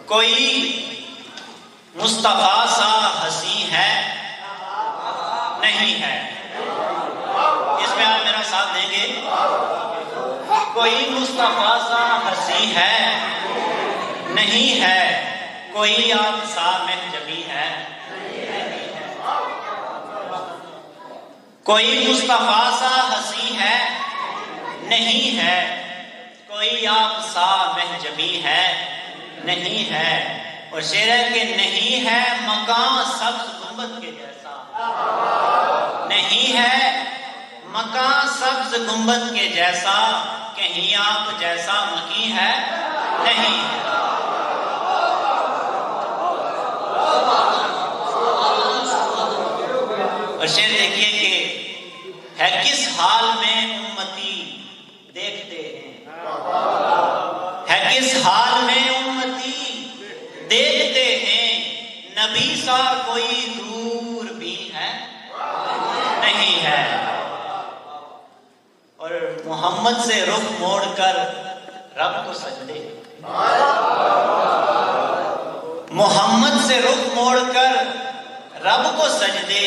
کوئی مصطفیٰ سا ہنسی ہے نہیں ہے. اس میں آپ میرا ساتھ دیں گے؟ کوئی مصطفیٰ سا ہنسی ہے نہیں ہے، کوئی آپ سا محجبی ہے. کوئی مصطفیٰ سا ہنسی ہے نہیں ہے، کوئی آپ سا محجبی ہے نہیں ہے. اور شعر ہے کہ نہیں ہے مکان سبز گنبد کے جیسا، نہیں ہے مکان سبز گنبد کے جیسا، کہیں آپ جیسا مکی ہے نہیں ہے. اور شعر دیکھیے کہ ہے کس حال میں امتی دیکھتے ہیں، ہے کس حال میں امتی دیکھتے ہیں، نبی سا کوئی دور بھی ہے نہیں ہے. اور محمد سے رخ موڑ کر رب کو سجدے، محمد سے رخ موڑ کر رب کو سجدے،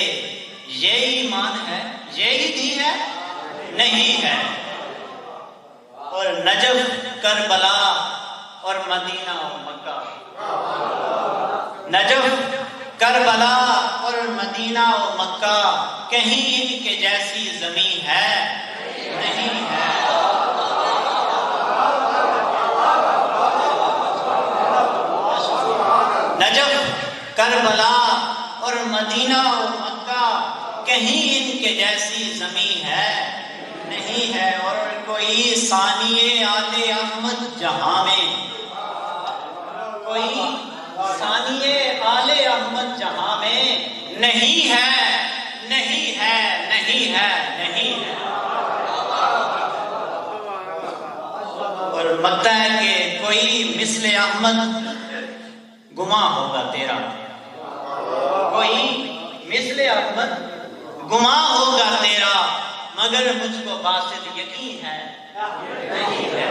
یہ ایمان ہے یہی دین ہے نہیں ہے. اور نجف کربلا اور مدینہ و مکہ، نجف کربلا اور مدینہ و مکہ، کہیں ان کے جیسی زمین ہے نہیں ہے. نجف کربلا اور مدینہ و مکہ، کہیں ان کے جیسی زمین ہے نہیں ہے. اور کوئی ثانی آل احمد جہاں میں، کوئی ثانی آل احمد جہاں میں نہیں ہے نہیں ہے نہیں ہے نہیں ہے. اور لگتا ہے کہ کوئی مثل احمد گماں ہوگا تیرا، کوئی مثل احمد گماں ہوگا تیرا، مگر مجھ کو باسط یقین ہے نہیں ہے.